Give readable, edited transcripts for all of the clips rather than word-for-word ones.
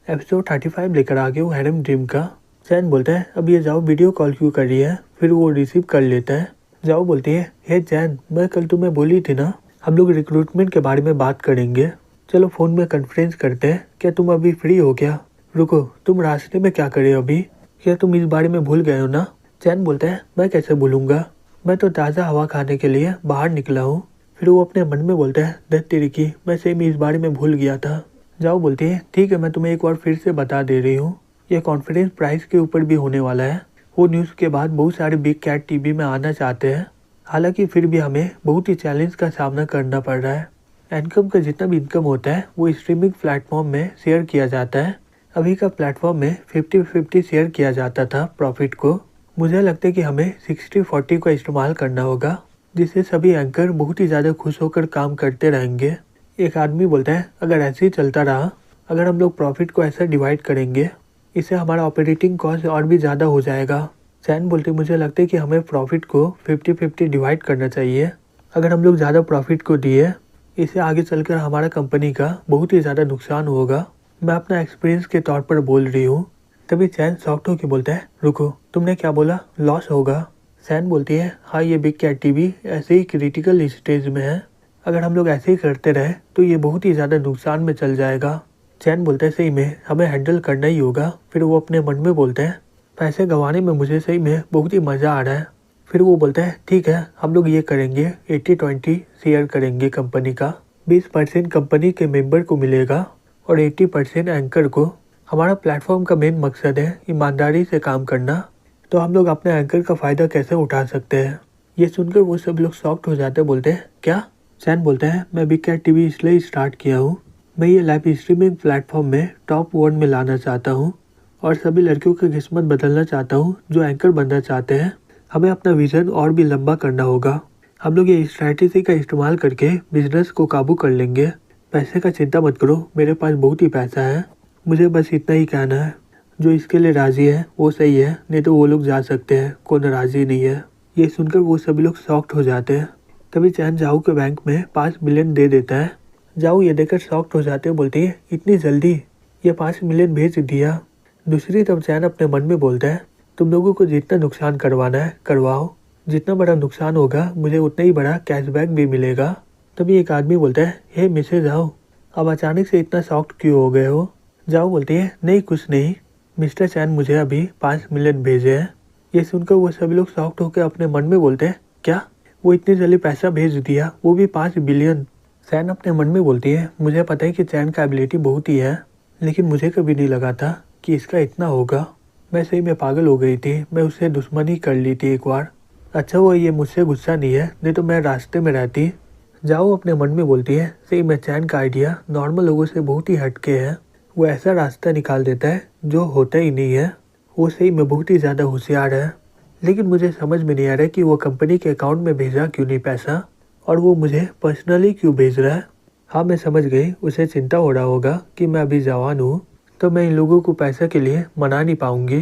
Episode 35 लेकर आ गए वो हैरम ड्रीम का। चैन बोलता है अब ये जाओ वीडियो कॉल क्यों कर रही है, फिर वो रिसीव कर लेता है। जाओ बोलती है हे चैन, मैं कल तुम्हें बोली थी ना हम लोग रिक्रूटमेंट के बारे में बात करेंगे, चलो फोन में कॉन्फ्रेंस करते हैं, क्या तुम अभी फ्री हो क्या? रुको, तुम रास्ते में क्या करे अभी, क्या तुम इस बारे में भूल गए हो ना? चैन बोलता है मैं कैसे भूलूंगा, मैं तो ताज़ा हवा खाने के लिए बाहर निकला हूँ। फिर वो अपने मन में बोलता है दत्त तेरी की, मैं सेम इस बारे में भूल गया था। जाओ बोलती है ठीक है, मैं तुम्हें एक बार फिर से बता दे रही हूँ, यह कॉन्फ्रेंस प्राइस के ऊपर भी होने वाला है। वो न्यूज़ के बाद बहुत सारे बिग कैट टीवी में आना चाहते हैं, हालांकि फिर भी हमें बहुत ही चैलेंज का सामना करना पड़ रहा है। इनकम का जितना भी इनकम होता है वो स्ट्रीमिंग प्लेटफॉर्म में शेयर किया जाता है। अभी का प्लेटफॉर्म में 50-50 शेयर किया जाता था प्रॉफिट को। मुझे लगता है कि हमें 60-40 का इस्तेमाल करना होगा, जिससे सभी एंकर बहुत ही ज़्यादा खुश होकर काम करते रहेंगे। एक आदमी बोलता है अगर ऐसे ही चलता रहा, अगर हम लोग प्रॉफिट को ऐसा डिवाइड करेंगे, इससे हमारा ऑपरेटिंग कॉस्ट और भी ज़्यादा हो जाएगा। चैन बोलते मुझे लगता है कि हमें प्रॉफिट को 50-50 डिवाइड करना चाहिए। अगर हम लोग ज़्यादा प्रॉफिट को दिए, इससे आगे चलकर हमारा कंपनी का बहुत ही ज़्यादा नुकसान होगा। मैं अपना एक्सपीरियंस के तौर पर बोल रही हूँ। तभी चैन शॉक्ड होकर बोलता है रुको, तुमने क्या बोला, लॉस होगा? चैन बोलती है हाँ, ये बिग कैट टीवी ऐसे ही क्रिटिकल स्टेज में है, अगर हम लोग ऐसे ही करते रहे तो ये बहुत ही ज़्यादा नुकसान में चल जाएगा। चैन बोलता है सही में हमें हैंडल करना ही होगा। फिर वो अपने मन में बोलते हैं पैसे गंवाने में मुझे सही में बहुत ही मज़ा आ रहा है। फिर वो बोलता है ठीक है, हम लोग ये करेंगे 80-20 शेयर करेंगे कंपनी का, 20% कंपनी के मेंबर को मिलेगा और 80% एंकर को। हमारा प्लेटफॉर्म का मेन मकसद है ईमानदारी से काम करना, तो हम लोग अपने एंकर का फ़ायदा कैसे उठा सकते हैं? ये सुनकर वो सब लोग शॉक्ड हो जाते, बोलते हैं क्या? चैन बोलता है मैं बिग कैट टीवी इसलिए स्टार्ट किया हूँ, मैं ये लाइव स्ट्रीमिंग प्लेटफॉर्म में टॉप 1 में लाना चाहता हूँ और सभी लड़कियों की किस्मत बदलना चाहता हूँ जो एंकर बनना चाहते हैं। हमें अपना विजन और भी लंबा करना होगा। हम लोग ये स्ट्रैटेजी का इस्तेमाल करके बिजनेस को काबू कर लेंगे। पैसे का चिंता मत करो, मेरे पास बहुत ही पैसा है। मुझे बस इतना ही कहना है, जो इसके लिए राज़ी है वो सही है, नहीं तो वो लोग जा सकते हैं, कौन राज़ी नहीं है। ये सुनकर वो सभी लोग शॉक्ड हो जाते हैं। तभी चैन जाऊ के बैंक में 5 मिलियन दे देता है। जाऊ ये देखकर शॉक्ड हो जाते हैं, बोलती है इतनी जल्दी ये 5 मिलियन भेज दिया। दूसरी तरफ चैन अपने मन में बोलता है तुम लोगों को जितना नुकसान करवाना है करवाओ, जितना बड़ा नुकसान होगा मुझे उतना ही बड़ा कैशबैक भी मिलेगा। तभी एक आदमी बोलता है हे मिसेज जाओ, अब अचानक से इतना शॉक्ड क्यों हो गए हो? जाओ बोलती है नहीं कुछ नहीं, मिस्टर चैन मुझे अभी 5 मिलियन भेजे हैं। ये सुनकर वो सभी लोग शॉक्ड होकर अपने मन में बोलते हैं क्या, वो इतनी जल्दी पैसा भेज दिया, वो भी 5 बिलियन? चैन अपने मन में बोलती है मुझे पता है कि चैन का एबिलिटी बहुत ही है, लेकिन मुझे कभी नहीं लगा था कि इसका इतना होगा। मैं सही में पागल हो गई थी, मैं उससे दुश्मनी कर ली थी एक बार। अच्छा वो ये मुझसे गुस्सा नहीं है, नहीं तो मैं रास्ते में रहती। जाओ अपने मन में बोलती है सही में चैन का आइडिया नॉर्मल लोगों से बहुत ही हटके है। वो ऐसा रास्ता निकाल देता है जो होता ही नहीं है। वो सही में बहुत ही ज़्यादा होशियार है, लेकिन मुझे समझ में नहीं आ रहा कि वो कंपनी के अकाउंट में भेजा क्यों नहीं पैसा, और वो मुझे पर्सनली क्यों भेज रहा है। हाँ मैं समझ गई, उसे चिंता हो रहा होगा कि मैं अभी जवान हूँ तो मैं इन लोगों को पैसे के लिए मना नहीं पाऊँगी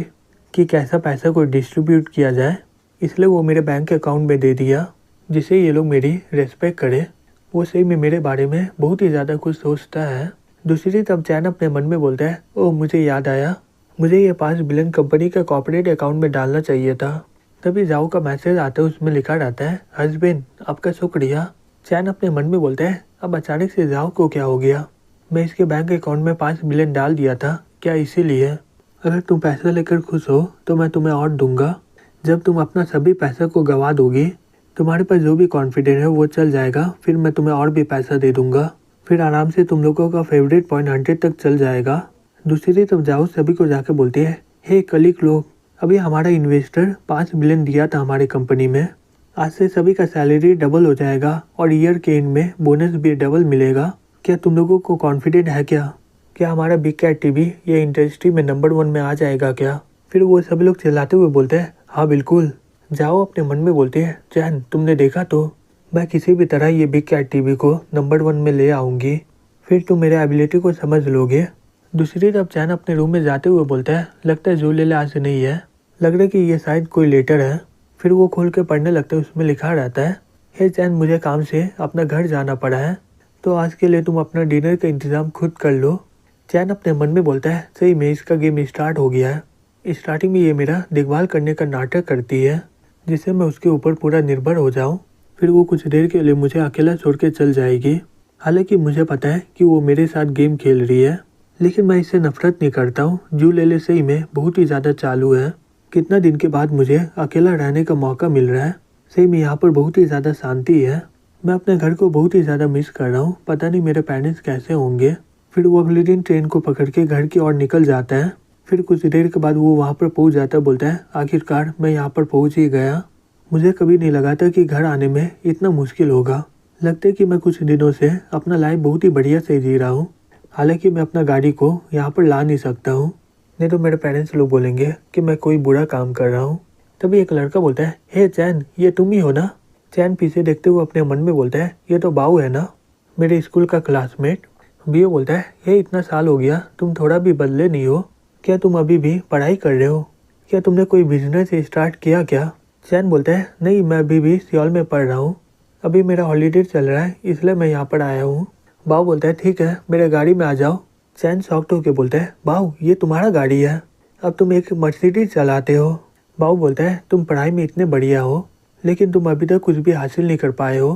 कि कैसा पैसा को डिस्ट्रीब्यूट किया जाए, इसलिए वो मेरे बैंक अकाउंट में दे दिया जिससे ये लोग मेरी रेस्पेक्ट करें। वो सही में मेरे बारे में बहुत ही ज़्यादा कुछ सोचता है। दूसरी तरफ चैन अपने मन में बोलता है ओह मुझे याद आया, मुझे ये 5 बिलियन कंपनी का कॉर्पोरेट अकाउंट में डालना चाहिए था। तभी जाओ का मैसेज आता है, उसमें लिखा रहता है हस्बैंड आपका शुक्रिया। चैन अपने मन में बोलता है अब अचानक से जाओ को क्या हो गया, मैं इसके बैंक अकाउंट में 5 बिलियन डाल दिया था, क्या इसीलिए? अगर तुम पैसा लेकर खुश हो तो मैं तुम्हें और दूंगा, जब तुम अपना सभी पैसा को गंवा दोगी तुम्हारे पास जो भी कॉन्फिडेंस है वो चल जाएगा, फिर मैं तुम्हें और भी पैसा दे दूंगा, फिर आराम से तुम लोगों का फेवरेट पॉइंट 100 तक चल जाएगा। दूसरी तरफ जाओ सभी को जाकर बोलती है हे कलीग लोग, अभी हमारा इन्वेस्टर 5 बिलियन दिया था हमारे कंपनी में, आज से सभी का सैलरी डबल हो जाएगा और ईयर के एंड में बोनस भी डबल मिलेगा। क्या तुम लोगों को कॉन्फिडेंट है क्या हमारा बिग कैट टीवी ये इंडस्ट्री में नंबर 1 में आ जाएगा क्या? फिर वो सभी लोग चिल्लाते हुए बोलते हैं हाँ बिल्कुल। जाओ अपने मन में बोलते हैं चैन तुमने देखा तो मैं किसी भी तरह ये बिग कैट टीवी को नंबर 1 में ले आऊँगी, फिर तुम मेरे एबिलिटी को समझ लोगे। दूसरी तरफ चैन अपने रूम में जाते हुए बोलता है लगता है जो ले ले आज नहीं है, लग रहा है कि ये शायद कोई लेटर है। फिर वो खोल के पढ़ने लगता है, उसमें लिखा रहता है हे चैन मुझे काम से अपना घर जाना पड़ा है, तो आज के लिए तुम अपना डिनर का इंतज़ाम खुद कर लो। चैन अपने मन में बोलता है सही में इसका गेम स्टार्ट हो गया है। स्टार्टिंग में ये मेरा देखभाल करने का नाटक करती है जिससे मैं उसके ऊपर पूरा निर्भर हो जाऊं। फिर वो कुछ देर के लिए मुझे अकेला छोड़ के चल जाएगी। हालांकि मुझे पता है कि वो मेरे साथ गेम खेल रही है, लेकिन मैं इससे नफरत नहीं करता हूँ। जू लेले सही में बहुत ही ज़्यादा चालू है। कितना दिन के बाद मुझे अकेला रहने का मौका मिल रहा है। सही में यहाँ पर बहुत ही ज़्यादा शांति है। मैं अपने घर को बहुत ही ज़्यादा मिस कर रहा हूँ। पता नहीं मेरे पेरेंट्स कैसे होंगे। फिर वो अगले दिन ट्रेन को पकड़ के घर की ओर निकल जाता है। फिर कुछ देर के बाद वो वहाँ पर पहुँच जाता है। बोलता है आखिरकार मैं यहाँ पर पहुँच ही गया। मुझे कभी नहीं लगा था कि घर आने में इतना मुश्किल होगा। लगता है कि मैं कुछ दिनों से अपना लाइफ बहुत ही बढ़िया से जी रहा हूँ। हालांकि मैं अपना गाड़ी को यहाँ पर ला नहीं सकता हूँ, नहीं तो मेरे पेरेंट्स लोग बोलेंगे कि मैं कोई बुरा काम कर रहा हूँ। तभी एक लड़का बोलता है हे चैन, ये तुम ही हो ना। चैन पीछे देखते हुए अपने मन में बोलता है ये तो बाऊ है ना, मेरे स्कूल का क्लासमेट। बीओ बोलता है ये इतना साल हो गया, तुम थोड़ा भी बदले नहीं हो। क्या तुम अभी भी पढ़ाई कर रहे हो? क्या तुमने कोई बिजनेस स्टार्ट किया क्या? चैन बोलता है नहीं, मैं अभी भी सियोल में पढ़ रहा हूँ। अभी मेरा हॉलीडे चल रहा है इसलिए मैं यहाँ पर आया हूँ। बाऊ बोलता है ठीक है, मेरे गाड़ी में आ जाओ। चैन शॉक्ड होकर बोलता है बाऊ ये तुम्हारा गाड़ी है, अब तुम एक मर्सिडीज चलाते हो। बाऊ बोलता है तुम पढ़ाई में इतने बढ़िया हो लेकिन तुम अभी तक कुछ भी हासिल नहीं कर पाए हो।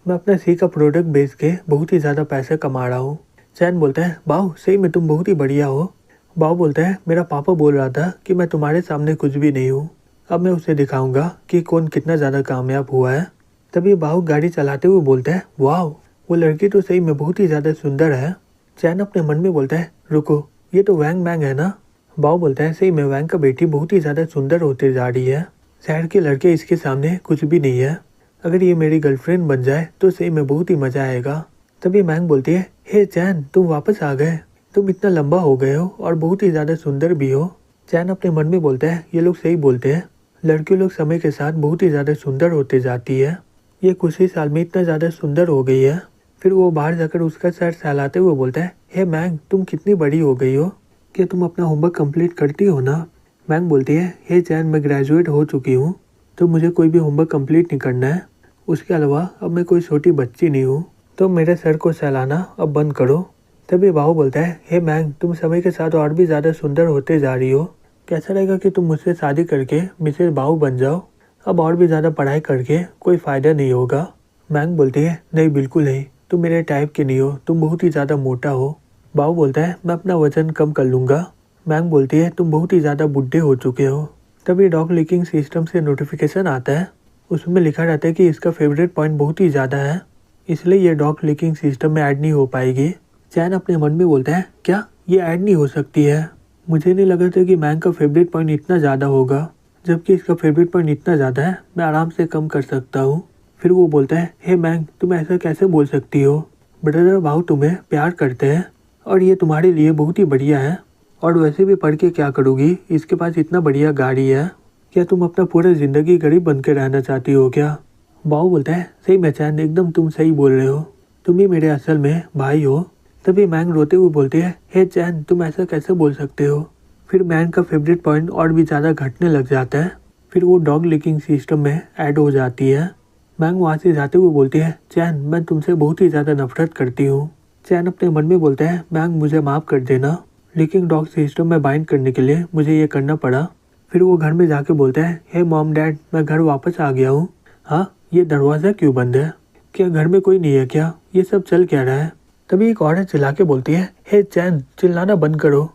मैं अपना सी का प्रोडक्ट बेच के बहुत ही ज़्यादा पैसे कमा रहा हूँ। चैन बोलता है बाऊ सही में तुम बहुत ही बढ़िया हो। बाऊ बोलता है मेरा पापा बोल रहा था कि मैं तुम्हारे सामने कुछ भी नहीं हूँ, अब मैं उसे दिखाऊंगा कि कौन कितना ज़्यादा कामयाब हुआ है। तभी बाऊ गाड़ी चलाते हुए बोलता है वाह, वो लड़की तो सही में बहुत ही ज़्यादा सुंदर है। चैन अपने मन में बोलता है रुको, ये तो वैंग मैंग है ना। बाऊ बोलता है सही में वैंग का बेटी बहुत ही ज़्यादा सुंदर होती जा रही है। शहर के लड़के इसके सामने कुछ भी नहीं है। अगर ये मेरी गर्लफ्रेंड बन जाए तो सही में बहुत ही मज़ा आएगा। तभी मैंग बोलती है हे चैन, तुम वापस आ गए। तुम इतना लंबा हो गए हो और बहुत ही ज़्यादा सुंदर भी हो। चैन अपने मन में बोलता है ये लोग सही बोलते हैं, लड़की लोग समय के साथ बहुत ही ज़्यादा सुंदर होते जाती है। ये कुछ ही साल में इतना ज़्यादा सुंदर हो गई है। फिर वो बाहर जाकर उसका सर सहलाते हुए बोलता है हे मैंग, तुम कितनी बड़ी हो गई हो, क्या तुम अपना होमवर्क कंप्लीट करती हो ना। मैंग बोलती है हे चैन, मैं ग्रेजुएट हो चुकी हूँ तो मुझे कोई भी होमवर्क कंप्लीट नहीं करना है। उसके अलावा अब मैं कोई छोटी बच्ची नहीं हूँ, तो मेरे सर को सहलाना अब बंद करो। तभी बाहु बोलता है हे मैंग, तुम समय के साथ और भी ज़्यादा सुंदर होते जा रही हो। कैसा रहेगा कि तुम मुझसे शादी करके मिसेस बाहु बन जाओ। अब और भी ज़्यादा पढ़ाई करके कोई फ़ायदा नहीं होगा। मैंग बोलती है नहीं, बिल्कुल नहीं, तुम मेरे टाइप के नहीं हो, तुम बहुत ही ज़्यादा मोटा हो। बाहु बोलता है मैं अपना वजन कम कर लूँगा। मैंग बोलती है तुम बहुत ही ज़्यादा बुढ़े हो चुके हो। तभी डॉग लिकिंग सिस्टम से नोटिफिकेशन आता है। उसमें लिखा रहता है कि इसका फेवरेट पॉइंट बहुत ही ज़्यादा है, इसलिए ये डॉग लिकिंग सिस्टम में ऐड नहीं हो पाएगी। चैन अपने मन में बोलता है क्या ये ऐड नहीं हो सकती है? मुझे नहीं लगा था कि मैंग का फेवरेट पॉइंट इतना ज़्यादा होगा, जबकि इसका फेवरेट पॉइंट इतना ज़्यादा है, मैं आराम से कम कर सकता हूँ। फिर वो बोलता है हे मैंग, तुम ऐसा कैसे बोल सकती हो? ब्रदर बाहु तुम्हें प्यार करते हैं और ये तुम्हारे लिए बहुत ही बढ़िया है। और वैसे भी पढ़ के क्या करोगी, इसके पास इतना बढ़िया गाड़ी है। क्या तुम अपना पूरा ज़िंदगी गरीब बन के रहना चाहती हो क्या? बाहु बोलता है सही में चैन, एकदम तुम सही बोल रहे हो, तुम ही मेरे असल में भाई हो। तभी मैंग रोते हुए बोलती है हे चैन, तुम ऐसा कैसे बोल सकते हो? फिर मैंग का फेवरेट पॉइंट और भी ज़्यादा घटने लग जाता है। फिर वो डॉग लिकिंग सिस्टम में ऐड हो जाती है। मैंग वहाँ से जाते हुए बोलती है चैन, मैं तुमसे बहुत ही ज़्यादा नफरत करती हूँ। चैन अपने मन में बोलता है मैंग, मुझे माफ़ कर देना, लेकिन डॉग सिस्टम में बाइंड करने के लिए मुझे ये करना पड़ा। फिर वो घर में जाके बोलता है हे मॉम डैड, मैं घर वापस आ गया हूँ। हाँ, ये दरवाज़ा क्यों बंद है? क्या घर में कोई नहीं है क्या? ये सब चल क्या रहा है? तभी एक औरत चिल्ला के बोलती है हे चैन, चिल्लाना बंद करो,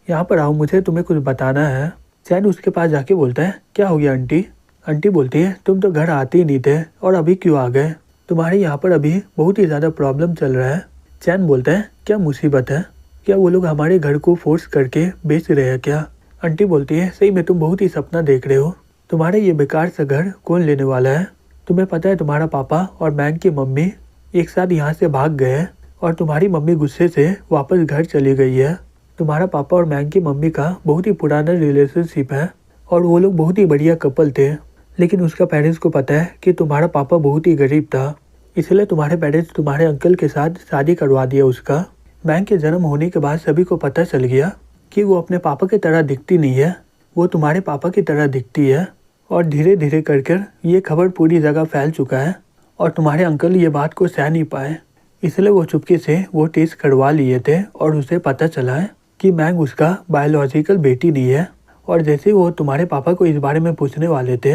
यहाँ पर आओ, मुझे तुम्हें कुछ बताना है। चैन उसके पास जाके बोलता है क्या हो गया आंटी? आंटी बोलती है तुम तो घर आते ही नहीं थे और अभी क्यों आ गए? तुम्हारे यहाँ पर अभी बहुत ही ज़्यादा प्रॉब्लम चल रहा है। चैन बोलता है क्या मुसीबत है? क्या वो लोग हमारे घर को फोर्स करके बेच रहे हैं क्या? आंटी बोलती है सही में तुम बहुत ही सपना देख रहे हो, तुम्हारे ये बेकार सा घर कौन लेने वाला है? तुम्हें पता है तुम्हारा पापा और मैंग की मम्मी एक साथ यहाँ से भाग गए और तुम्हारी मम्मी गुस्से से वापस घर चली गई है। तुम्हारा पापा और मैंग की मम्मी का बहुत ही पुराना रिलेशनशिप है और वो लोग बहुत ही बढ़िया कपल थे, लेकिन उसका पेरेंट्स को पता है कि तुम्हारा पापा बहुत ही गरीब था, इसलिए तुम्हारे पेरेंट्स तुम्हारे अंकल के साथ शादी करवा दिया उसका। मैंग के जन्म होने के बाद सभी को पता चल गया कि वो अपने पापा की तरह दिखती नहीं है, वो तुम्हारे पापा की तरह दिखती है। और धीरे धीरे कर ये खबर पूरी जगह फैल चुका है और तुम्हारे अंकल ये बात को सह नहीं पाए, इसलिए वो चुपके से वो टेस्ट करवा लिए थे और उसे पता चला है कि मैंग उसका बायोलॉजिकल बेटी नहीं है। और जैसे वो तुम्हारे पापा को इस बारे में पूछने वाले थे,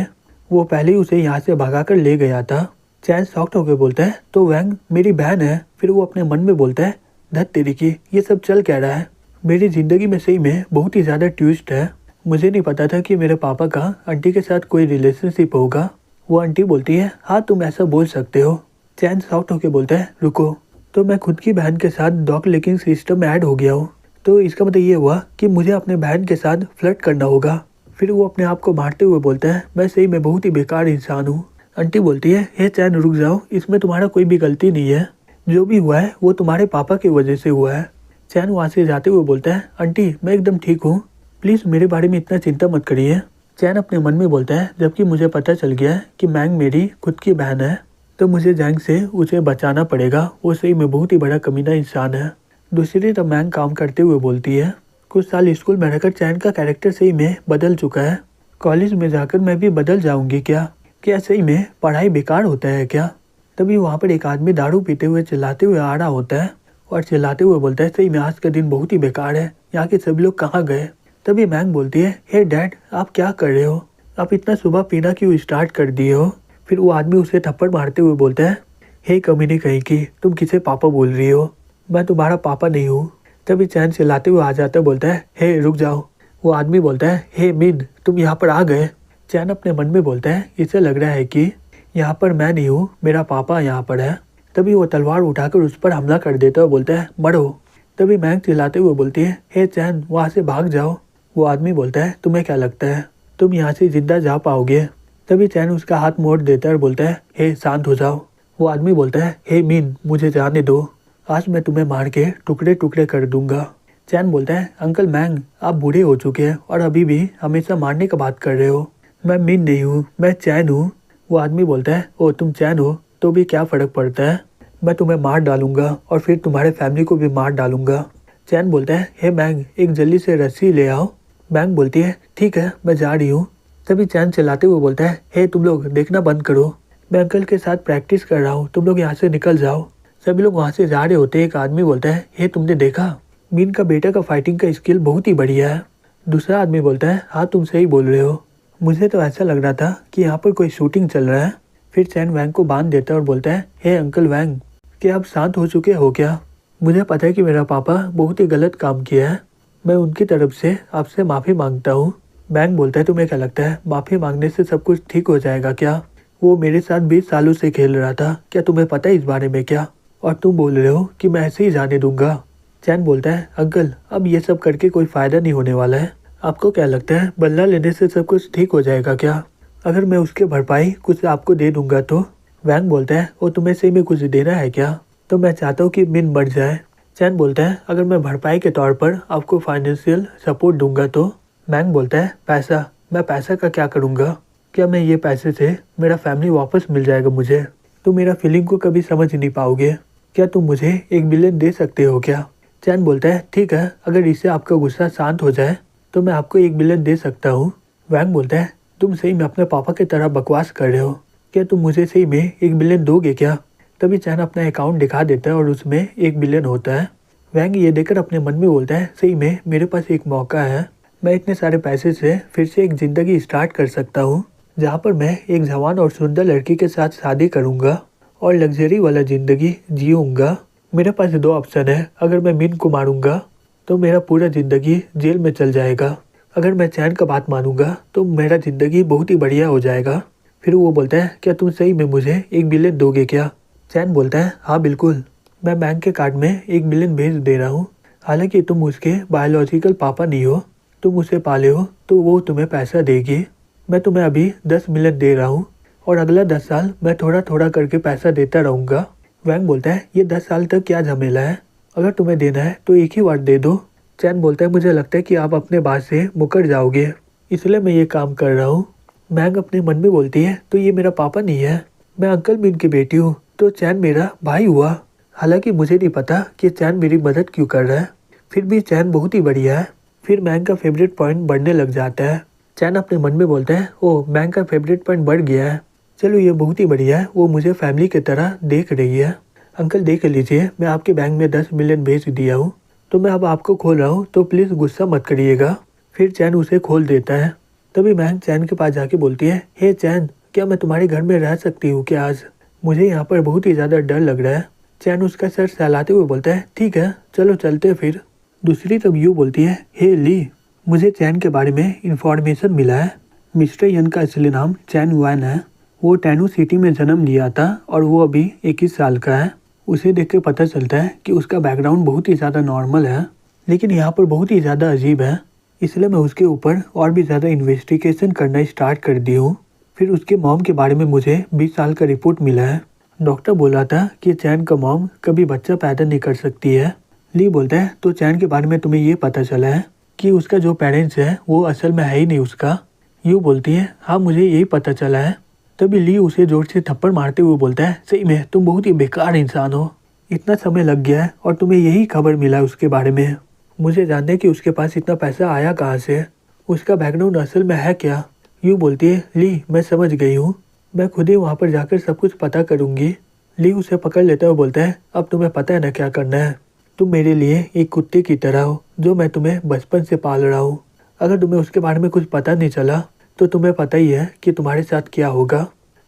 वो पहले ही उसे यहाँ से भगा कर ले गया था। चैन शॉक्ड होकर बोलता है, तो वैंग मेरी बहन है। फिर वो अपने मन में बोलता है, धत तेरी की, ये सब चल क्या रहा है? मेरी ज़िंदगी में सही में बहुत ही ज़्यादा ट्विस्ट है। मुझे नहीं पता था कि मेरे पापा का आंटी के साथ कोई रिलेशनशिप होगा। वो आंटी बोलती है, हाँ तुम ऐसा बोल सकते हो। चैन शॉक्ड होकर बोलता है, रुको, तो मैं खुद की बहन के साथ डॉग लिकिंग सिस्टम में ऐड हो गया हूँ, तो इसका मतलब ये हुआ कि मुझे अपने बहन के साथ फ्लर्ट करना होगा। फिर वो अपने आप को मारते हुए बोलता है, मैं सही में बहुत ही बेकार इंसान हूँ। आंटी बोलती है, हे चैन रुक जाओ, इसमें तुम्हारा कोई भी गलती नहीं है। जो भी हुआ है वो तुम्हारे पापा की वजह से हुआ है। चैन वहाँ से जाते हुए बोलता है, आंटी मैं एकदम ठीक हूँ, प्लीज़ मेरे बारे में इतना चिंता मत करिए। चैन अपने मन में बोलता है, जबकि मुझे पता चल गया है कि मैंग मेरी खुद की बहन है, तो मुझे जैंग से उसे बचाना पड़ेगा। वो सही में बहुत ही बड़ा कमीना इंसान है। दूसरी तरफ मैंग काम करते हुए बोलती है, कुछ साल स्कूल में रहकर चैन का कैरेक्टर सही में बदल चुका है। कॉलेज में जाकर मैं भी बदल जाऊंगी क्या? क्या सही में पढ़ाई बेकार होता है क्या? तभी वहाँ पर एक आदमी दारू पीते हुए चिल्लाते हुए आ रहा होता है और चिल्लाते हुए बोलता है, सही में आज का दिन बहुत ही बेकार है, यहाँ के सभी लोग कहाँ गए? तभी मैंग बोलती है, हे डैड आप क्या कर रहे हो? आप इतना सुबह पीना क्यों स्टार्ट कर दिए हो? फिर वो आदमी उसे थप्पड़ मारते हुए बोलता है, हे कमीने कहीं की, तुम किसे पापा बोल रही हो? मैं तुम्हारा पापा नहीं हूँ। तभी चैन चिल्लाते हुए आ जाता है, बोलता है, हे रुक जाओ। वो आदमी बोलता है, हे मिन तुम यहाँ पर आ गए। चैन अपने मन में बोलता है, इसे लग रहा है कि यहाँ पर मैं नहीं हूँ, मेरा पापा यहाँ पर है। तभी वो तलवार उठाकर उस पर हमला कर देता है और बोलता है, मरो। तभी मैंग चिल्लाते हुए बोलती है, हे चैन वहाँ से भाग जाओ। वो आदमी बोलता है, तुम्हें क्या लगता है तुम यहाँ से जिंदा जा पाओगे? तभी चैन उसका हाथ मोड़ देता है और बोलता है, हे शांत हो जाओ। वो आदमी बोलता है, हे मिन मुझे जाने दो, आज मैं तुम्हें मार के टुकड़े टुकड़े कर दूंगा। चैन बोलता है, अंकल मैंग आप बूढ़े हो चुके हैं और अभी भी हमेशा मारने का बात कर रहे हो। मैं मिन नहीं हूँ, मैं चैन हूँ। वो आदमी बोलता है, ओ तुम चैन हो तो भी क्या फ़र्क पड़ता है, मैं तुम्हें मार डालूंगा और फिर तुम्हारे फैमिली को भी मार डालूंगा। चैन बोलता है, हे मैंग एक जल्दी से रस्सी ले आओ। मैंग बोलती है, ठीक है मैं जा रही हूँ। तभी चैन चिल्लाते हुए बोलता है, हे तुम लोग देखना बंद करो, मैं अंकल के साथ प्रैक्टिस कर रहा हूँ, तुम लोग यहाँ से निकल जाओ। सभी लोग वहाँ से जा रहे होते हैं। एक आदमी बोलता है, हे तुमने देखा मीन का बेटा का फाइटिंग का स्किल बहुत ही बढ़िया है। दूसरा आदमी बोलता है, हाँ तुम सही बोल रहे हो, मुझे तो ऐसा लग रहा था कि यहाँ पर कोई शूटिंग चल रहा है। फिर चैन वैंग को बांध देता है और बोलता है, हे अंकल वैंग क्या आप शांत हो चुके हो क्या? मुझे पता है कि मेरा पापा बहुत ही गलत काम किया है, मैं उनकी तरफ से आपसे माफ़ी मांगता हूँ। वैंग बोलता है, तुम्हें क्या लगता है माफ़ी मांगने से सब कुछ ठीक हो जाएगा क्या? वो मेरे साथ 20 सालों से खेल रहा था, क्या तुम्हें पता है इस बारे में क्या? और तुम बोल रहे हो कि मैं ऐसे ही जाने दूंगा। चैन बोलता है, अंकल अब ये सब करके कोई फ़ायदा नहीं होने वाला है। आपको क्या लगता है बदला लेने से सब कुछ ठीक हो जाएगा क्या? अगर मैं उसके भरपाई कुछ आपको दे दूंगा तो? वैंग बोलता है, वो तुम्हें सही में कुछ देना है क्या? तो मैं चाहता हूँ कि मिन बढ़ जाए। चैन बोलता है, अगर मैं भरपाई के तौर पर आपको फाइनेंशियल सपोर्ट दूंगा तो? वैंग बोलता है, पैसा? मैं पैसा का क्या करूँगा? क्या मैं ये पैसे से मेरा फैमिली वापस मिल जाएगा मुझे? तुम मेरा फीलिंग को कभी समझ नहीं पाओगे। क्या तुम मुझे 1 बिलियन दे सकते हो क्या? चैन बोलता है, ठीक है अगर इससे आपका गुस्सा शांत हो जाए तो मैं आपको 1 बिलियन दे सकता हूँ। वैंग बोलता है, तुम सही में अपने पापा की तरह बकवास कर रहे हो, क्या तुम मुझे सही में 1 बिलियन दोगे क्या? तभी चैन अपना अकाउंट दिखा देता है और उसमें 1 बिलियन होता है। वैंग ये देखकर अपने मन में बोलता है, सही में मेरे पास एक मौका है, मैं इतने सारे पैसे से फिर से एक ज़िंदगी स्टार्ट कर सकता हूँ जहाँ पर मैं एक जवान और सुंदर लड़की के साथ शादी करूँगा और लग्जरी वाला ज़िंदगी जीऊँगा। मेरे पास 2 ऑप्शन है, अगर मैं मिन को मारूँगा तो मेरा पूरा ज़िंदगी जेल में चल जाएगा, अगर मैं चैन का बात मानूंगा तो मेरा ज़िंदगी बहुत ही बढ़िया हो जाएगा। फिर वो बोलता है, क्या तुम सही में मुझे 1 बिलियन दोगे क्या? चैन बोलता है, हाँ बिल्कुल, मैं बैंक के कार्ड में 1 बिलियन भेज दे रहा हूँ। हालांकि तुम उसके बायोलॉजिकल पापा नहीं हो, तुम उसे पाले हो तो वो तुम्हें पैसा देगी। मैं तुम्हें अभी 10 मिलियन दे रहा हूँ और अगला 10 साल मैं थोड़ा थोड़ा करके पैसा देता रहूँगा। वैंग बोलता है, ये 10 साल तक क्या झमेला है, अगर तुम्हें देना है तो एक ही बार दे दो। चैन बोलता है, मुझे लगता है कि आप अपने बात से मुकर जाओगे, इसलिए मैं ये काम कर रहा हूँ। मैंग अपने मन में बोलती है, तो ये मेरा पापा नहीं है, मैं अंकल मिन की बेटी हूँ, तो चैन मेरा भाई हुआ। हालांकि मुझे नहीं पता कि चैन मेरी मदद क्यों कर रहा है, फिर भी चैन बहुत ही बढ़िया है। फिर मैंग का फेवरेट पॉइंट बढ़ने लग जाता है। चैन अपने मन में बोलता है, ओह मैंग का फेवरेट पॉइंट बढ़ गया है, चलो ये बहुत ही बढ़िया है, वो मुझे फैमिली की तरह देख रही है। अंकल देख लीजिए, मैं आपके बैंक में 10 मिलियन भेज दिया हूँ, तो मैं अब आपको खोल रहा हूँ, तो प्लीज़ गुस्सा मत करिएगा। फिर चैन उसे खोल देता है। तभी मैंग चैन के पास जाके बोलती है, हे चैन, क्या मैं तुम्हारे घर में रह सकती हूँ क्या आज? मुझे यहाँ पर बहुत ही ज़्यादा डर लग रहा है। चैन उसका सर सहलाते हुए बोलता है, ठीक है, चलो चलते फिर। दूसरी तब यू बोलती है, हे ली, मुझे चैन के बारे में इंफॉर्मेशन मिला है। मिस्टर यन का असली नाम चैन वैन है। वो टैनू सिटी में जन्म लिया था और वो अभी 21 साल का है। उसे देख के पता चलता है कि उसका बैकग्राउंड बहुत ही ज़्यादा नॉर्मल है, लेकिन यहाँ पर बहुत ही ज़्यादा अजीब है। इसलिए मैं उसके ऊपर और भी ज़्यादा इन्वेस्टिगेशन करना स्टार्ट कर दी हूँ। फिर उसके मॉम के बारे में मुझे 20 साल का रिपोर्ट मिला है। डॉक्टर बोला था कि चैन का मॉम कभी बच्चा पैदा नहीं कर सकती है। ली बोलता है, तो चैन के बारे में तुम्हें ये पता चला है कि उसका जो पेरेंट्स है वो असल में है ही नहीं उसका? यू बोलती है, हाँ मुझे यही पता चला है। तभी ली उसे जोर से थप्पड़ मारते हुए बोलता है, सही में तुम बहुत ही बेकार इंसान हो। इतना समय लग गया है और तुम्हें यही खबर मिला है उसके बारे में। मुझे जानना है कि उसके पास इतना पैसा आया कहाँ से, उसका बैकग्राउंड असल में है क्या? यू बोलती है, ली मैं समझ गई हूँ, मैं खुद ही वहाँ पर जाकर सब कुछ पता करूँगी। ली उसे पकड़ लेता हुआ बोलता है, अब तुम्हें पता है ना क्या करना है। तुम मेरे लिए एक कुत्ते की तरह हो जो मैं तुम्हें बचपन से पाल रहा हूँ। अगर तुम्हें उसके बारे में कुछ पता नहीं चला तो तुम्हें पता ही है कि तुम्हारे साथ क्या होगा।